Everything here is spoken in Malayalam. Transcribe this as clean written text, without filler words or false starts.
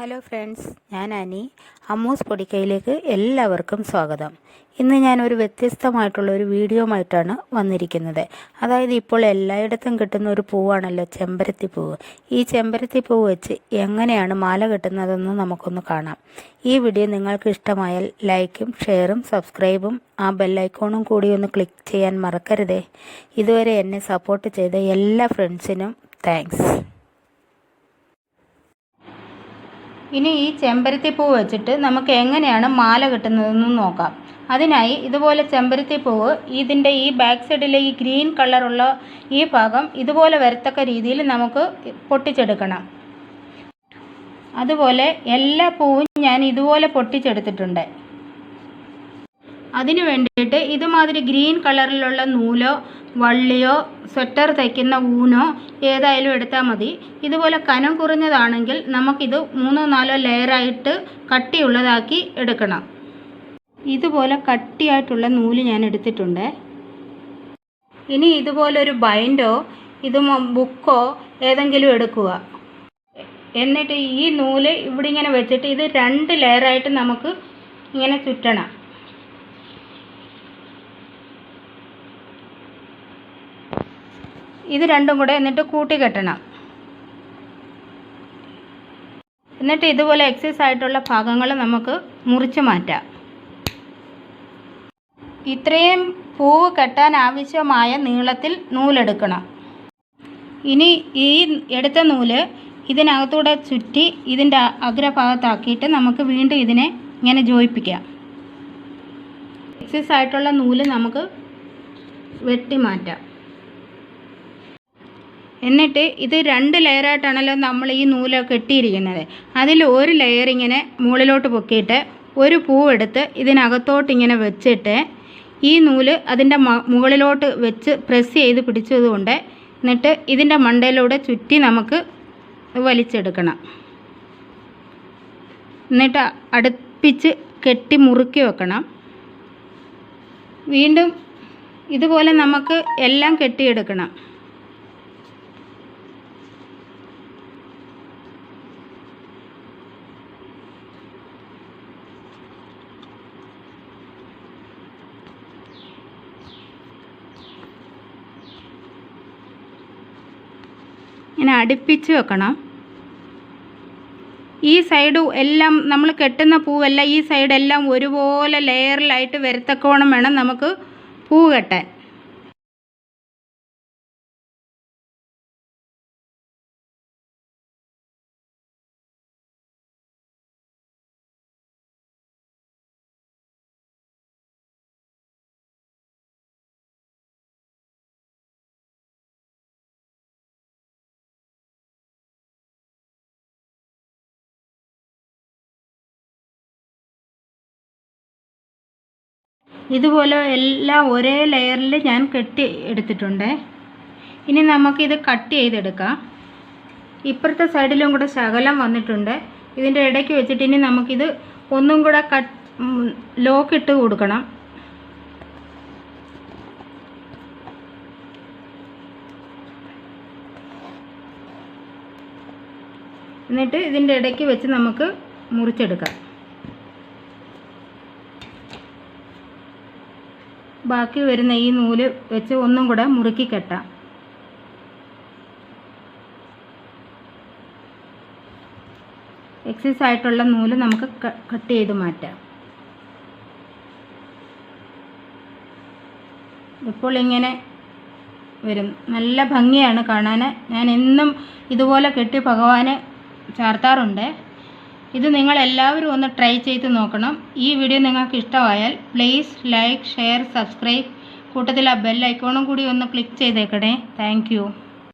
ഹലോ ഫ്രണ്ട്സ്, ഞാൻ അനി. അമ്മൂസ് പൊടിക്കൈയിലേക്ക് എല്ലാവർക്കും സ്വാഗതം. ഇന്ന് ഞാനൊരു വ്യത്യസ്തമായിട്ടുള്ളൊരു വീഡിയോയുമായിട്ടാണ് വന്നിരിക്കുന്നത്. അതായത് ഇപ്പോൾ എല്ലായിടത്തും കിട്ടുന്ന ഒരു പൂവാണല്ലോ ചെമ്പരത്തി പൂവ്. ഈ ചെമ്പരത്തി പൂവ് വെച്ച് എങ്ങനെയാണ് മാല കെട്ടുന്നതെന്ന് നമുക്കൊന്ന് കാണാം. ഈ വീഡിയോ നിങ്ങൾക്ക് ഇഷ്ടമായാൽ ലൈക്കും ഷെയറും സബ്സ്ക്രൈബും ആ ബെല്ലൈക്കോണും കൂടി ഒന്ന് ക്ലിക്ക് ചെയ്യാൻ മറക്കരുതേ. ഇതുവരെ എന്നെ സപ്പോർട്ട് ചെയ്ത എല്ലാ ഫ്രണ്ട്സിനും താങ്ക്സ്. ഇനി ഈ ചെമ്പരത്തി പൂവ് വെച്ചിട്ട് നമുക്ക് എങ്ങനെയാണ് മാല കെട്ടുന്നതെന്ന് നോക്കാം. അതിനായി ഇതുപോലെ ചെമ്പരത്തി പൂവ് ഇതിൻ്റെ ഈ ബാക്ക് സൈഡിലെ ഈ ഗ്രീൻ കളറുള്ള ഈ ഭാഗം ഇതുപോലെ വരത്തക്ക രീതിയിൽ നമുക്ക് പൊട്ടിച്ചെടുക്കണം. അതുപോലെ എല്ലാ പൂവും ഞാൻ ഇതുപോലെ പൊട്ടിച്ചെടുത്തിട്ടുണ്ട്. അതിനു വേണ്ടിയിട്ട് ഇതുമാതിരി ഗ്രീൻ കളറിലുള്ള നൂലോ വള്ളിയോ സ്വെറ്റർ തയ്ക്കുന്ന ഊനോ ഏതായാലും എടുത്താൽ മതി. ഇതുപോലെ കനം കുറഞ്ഞതാണെങ്കിൽ നമുക്കിത് 3-4 ലെയറായിട്ട് കട്ടിയുള്ളതാക്കി എടുക്കണം. ഇതുപോലെ കട്ടിയായിട്ടുള്ള നൂല് ഞാൻ എടുത്തിട്ടുണ്ട്. ഇനി ഇതുപോലൊരു ബൈൻഡോ ബുക്കോ ഏതെങ്കിലും എടുക്കുക. എന്നിട്ട് ഈ നൂല് ഇവിടെ ഇങ്ങനെ വെച്ചിട്ട് ഇത് 2 ലെയറായിട്ട് നമുക്ക് ഇങ്ങനെ ചുറ്റണം. ഇത് രണ്ടും കൂടെ എന്നിട്ട് കൂട്ടിക്കെട്ടണം. എന്നിട്ട് ഇതുപോലെ എക്സസ് ആയിട്ടുള്ള ഭാഗങ്ങൾ നമുക്ക് മുറിച്ച് മാറ്റാം. ഇത്രയും പൂവ് കെട്ടാൻ ആവശ്യമായ നീളത്തിൽ നൂലെടുക്കണം. ഇനി ഈ എടുത്ത നൂല് ഇതിനകത്തൂടെ ചുറ്റി ഇതിൻ്റെ അഗ്രഭാഗത്താക്കിയിട്ട് നമുക്ക് വീണ്ടും ഇതിനെ ഇങ്ങനെ ജോയിപ്പിക്കാം. എക്സസ് ആയിട്ടുള്ള നൂല് നമുക്ക് വെട്ടി മാറ്റാം. എന്നിട്ട് ഇത് 2 ലെയറായിട്ടാണല്ലോ നമ്മൾ ഈ നൂല് കെട്ടിയിരിക്കുന്നത്. അതിൽ ഒരു ലെയർ ഇങ്ങനെ മുകളിലോട്ട് പൊക്കിയിട്ട് ഒരു പൂവെടുത്ത് ഇതിനകത്തോട്ട് ഇങ്ങനെ വെച്ചിട്ട് ഈ നൂല് അതിൻ്റെ മുകളിലോട്ട് വെച്ച് പ്രസ് ചെയ്ത് പിടിച്ചതുകൊണ്ട് എന്നിട്ട് ഇതിൻ്റെ മണ്ടയിലൂടെ ചുറ്റി നമുക്ക് വലിച്ചെടുക്കണം. എന്നിട്ട് അടുപ്പിച്ച് കെട്ടി മുറുക്കി വെക്കണം. വീണ്ടും ഇതുപോലെ നമുക്ക് എല്ലാം കെട്ടിയെടുക്കണം. ഇങ്ങനെ അടുപ്പിച്ച് വെക്കണം. ഈ സൈഡ് എല്ലാം നമ്മൾ കെട്ടുന്ന പൂവെല്ലാം ഈ സൈഡെല്ലാം ഒരുപോലെ ലെയറിലായിട്ട് വരത്തക്കോണം വേണം നമുക്ക് പൂവ് കെട്ടാൻ. ഇതുപോലെ എല്ലാം ഒരേ ലെയറിൽ ഞാൻ കെട്ടി എടുത്തിട്ടുണ്ട്. ഇനി നമുക്കിത് കട്ട് ചെയ്തെടുക്കാം. ഇപ്പുറത്തെ സൈഡിലും കൂടെ ശകലം വന്നിട്ടുണ്ട്. ഇതിൻ്റെ ഇടയ്ക്ക് വെച്ചിട്ട് ഇനി നമുക്കിത് ഒന്നും കൂടെ ലോക്കിട്ട് കൊടുക്കണം. എന്നിട്ട് ഇതിൻ്റെ ഇടയ്ക്ക് വെച്ച് നമുക്ക് മുറിച്ചെടുക്കാം. ബാക്കി വരുന്ന ഈ നൂല് വെച്ച് ഒന്നും കൂടെ മുറുക്കി കെട്ടാം. എക്സസ് ആയിട്ടുള്ള നൂല് നമുക്ക് കട്ട് ചെയ്ത് മാറ്റാം. ഇപ്പോൾ ഇങ്ങനെ വരും. നല്ല ഭംഗിയാണ് കാണാൻ. ഞാൻ എന്നും ഇതുപോലെ കെട്ടി ഭഗവാന് ചാർത്താറുണ്ട്. ഇത് നിങ്ങളെല്ലാവരും ഒന്ന് ട്രൈ ചെയ്ത് നോക്കണം. ഈ വീഡിയോ നിങ്ങൾക്ക് ഇഷ്ടമായാൽ പ്ലീസ് ലൈക്ക് ഷെയർ സബ്സ്ക്രൈബ് കൂട്ടത്തിൽ ആ ബെൽ ഐക്കോണും കൂടി ഒന്ന് ക്ലിക്ക് ചെയ്തേക്കണേ. Thank you.